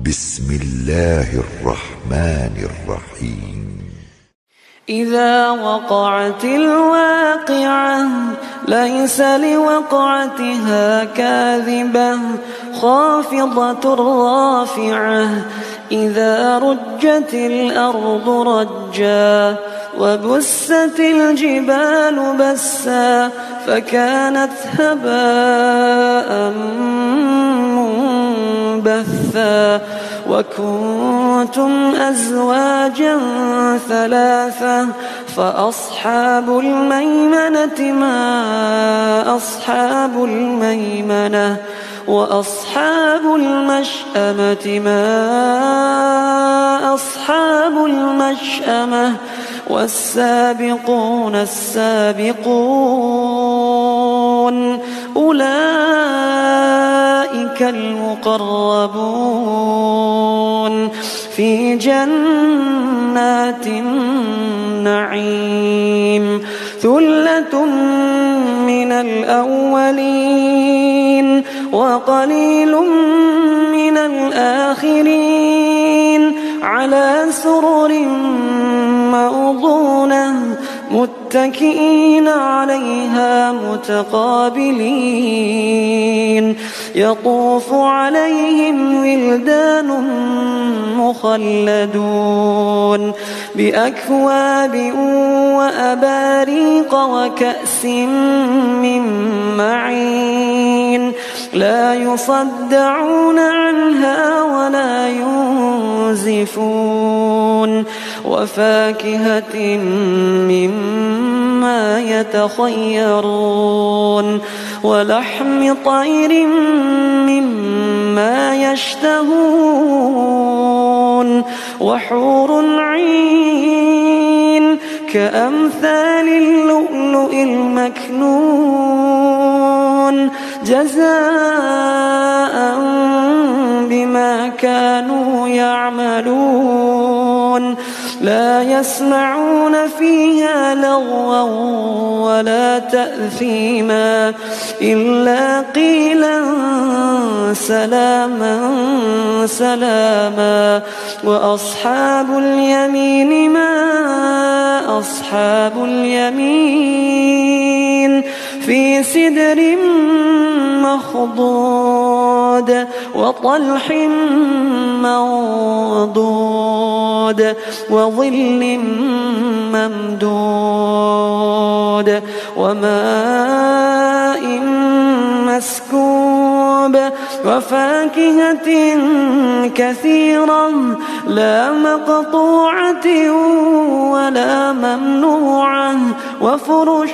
بسم الله الرحمن الرحيم. إذا وقعت الواقعة ليس لوقعتها كاذبة خافضة رافعة إذا رجت الأرض رجا وبست الجبال بسا فكانت هباء منبثا وكنتم أزواجا ثلاثة فأصحاب الميمنة ما أصحاب الميمنة وأصحاب المشأمة ما أصحاب المشأمة والسابقون السابقون أولئك المقربون في جنات النعيم ثلة من الأولين وقليل من الآخرين على سرر موضونة متكئين عليها متقابلين يطوف عليهم ولدان مخلدون بأكواب وأباريق وكأس من معين لا يصدعون عنها ولا ينزفون وفاكهة مما يتخيرون ولحم طير مما يشتهون وحور عين كأمثال اللؤلؤ المكنون جزاء بما كانوا يعملون لا يسمعون فيها لغوا ولا تأثيما إلا قيلا سلاما سلاما وأصحاب اليمين ما أصحاب اليمين في سدر مخضود وطلح منضود وظل ممدود وماء مسكوب وفاكهة كثيرة لا مقطوعة ولا ممنوعة وفرش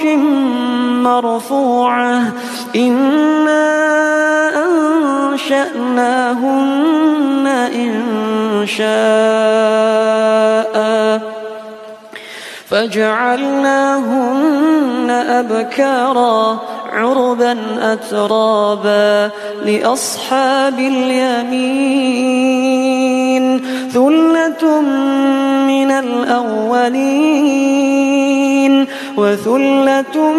مرفوعة إنا أنشأناهن إنشاء فجعلناهن أبكارا عربا أترابا لأصحاب اليمين ثلة من الأولين وثلة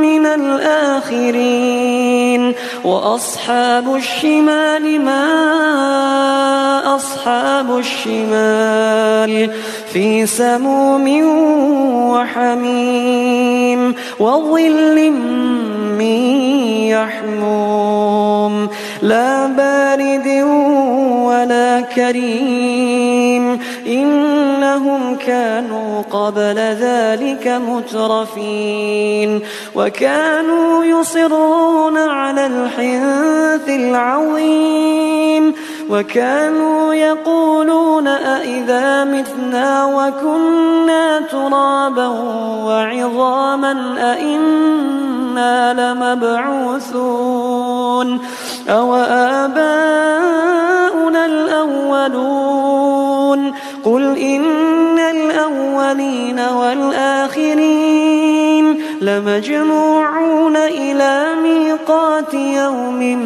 من الآخرين وأصحاب الشمال ما أصحاب الشمال في سموم وحميم وظل من يحموم لا بارد ولا كريم إنهم كانوا قبل ذلك مترفين وكانوا يصرون على الحنث العظيم وكانوا يقولون أئذا متنا وكنا ترابا وعظاما أئنا لمبعوثون أو آباؤنا الأولون قل إن الأولين والآخرين لمجموعون إلى ميقات يوم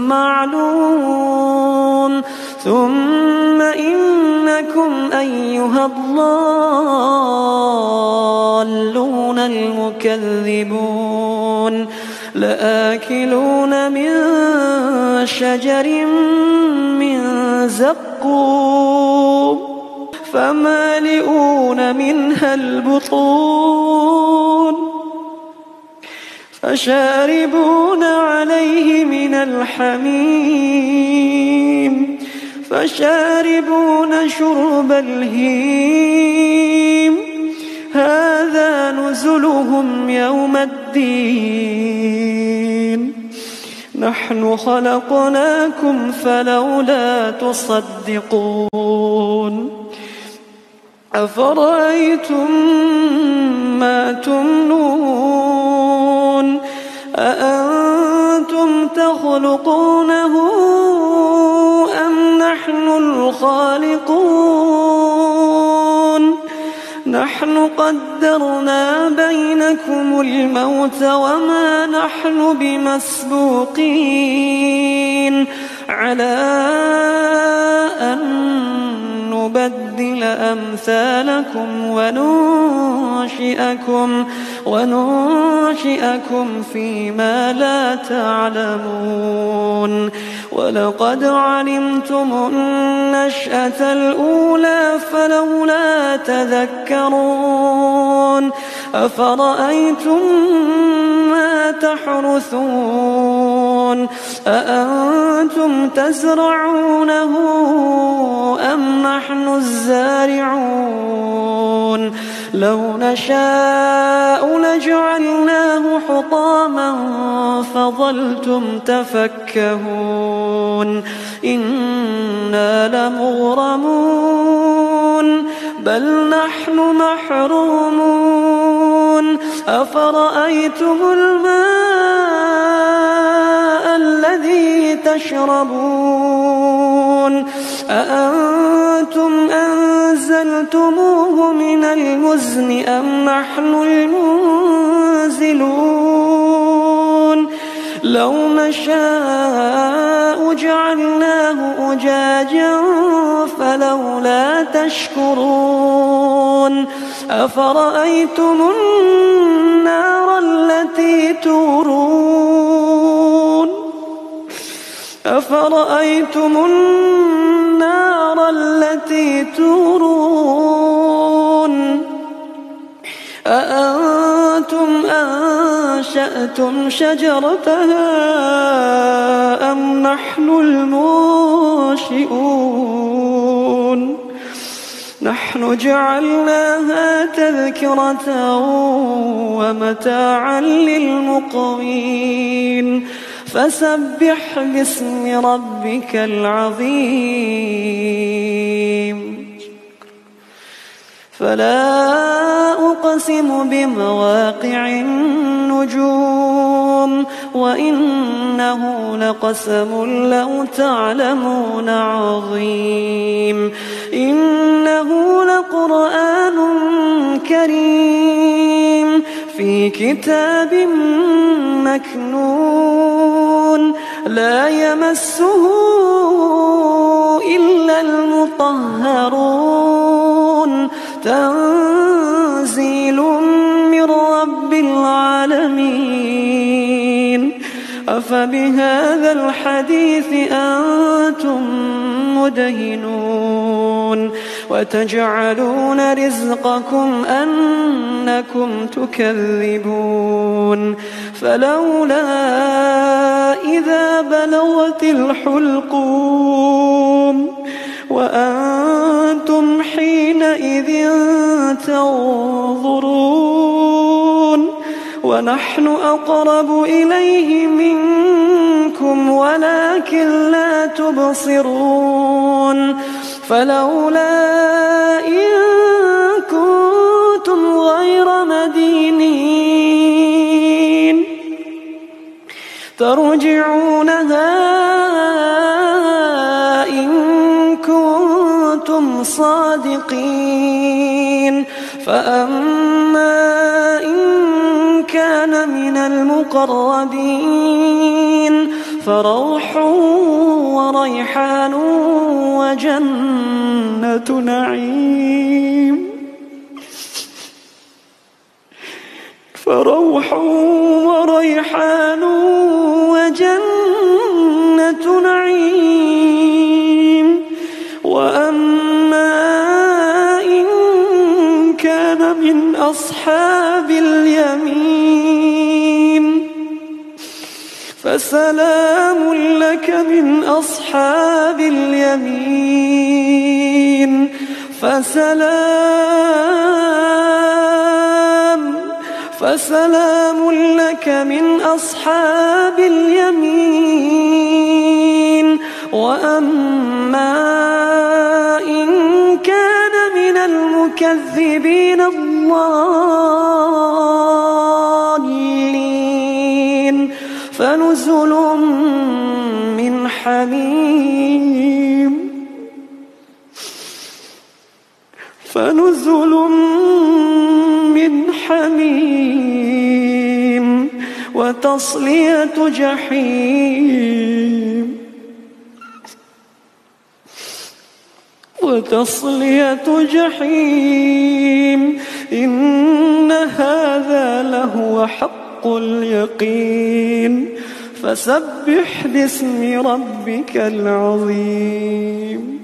معلوم ثم إنكم أيها الضالون المكذبون لآكلون من شجر من الزقوم فمالئون منها البطون فشاربون عليه من الحميم فشاربون شرب الهيم هذا نزلهم يوم الدين نحن خلقناكم فلولا تصدقون أفرأيتم ما تمنون أأنتم تخلقونه أم نحن الخالقون نحن قدرنا بينكم الموت وما نحن بمسبوقين على أن نبدل أمثالكم وننشئكم فيما لا تعلمون ولقد علمتم النشأة الأولى فلولا تذكرون أفرأيتم ما تحرثون أأنتم تزرعونه أم نحن الزارعون لو نشاء لجعلناه حطاما فظلتم تفكهون إنا لمغرمون بل نحن محرومون أفرأيتم الماء الذي تشربون أأنتم أنزلتموه من المزن أم نحن المنزلون لو نشاء جعلناه أجاجا فلولا تشكرون أفرأيتم النار التي تورون أفرأيتم النار التي تورون أأنتم أنشأتم شجرتها أم نحن المنشئون نحن جعلناها تذكرة ومتاعا للمقوين فسبح باسم ربك العظيم فلا أقسم بمواقع النجوم وإنه لقسم لو تعلمون عظيم إنه لقرآن كريم في كتاب مكنون لا يمسه إلا المطهرون تنزيل من رب العالمين أفبهذا الحديث أنتم مدهنون وتجعلون رزقكم أنكم تكذبون فلولا إذا بلغت الحلقوم وأنتم حينئذ تنظرون ونحن أقرب إليه منكم ولكن لا تبصرون فلولا إن كنتم غير مدينين ترجعونها إن كنتم صادقين فأما إن كان من المقربين فروح وريحان وجنة نعيم فروح وريحان وجنة نعيم أصحاب اليمين فسلام لك من أصحاب اليمين فسلام لك من أصحاب اليمين وأما إن كان من المكذبين الضالين فنزل من حميم وتصلية جحيم إن هذا لهو حق اليقين فسبح باسم ربك العظيم.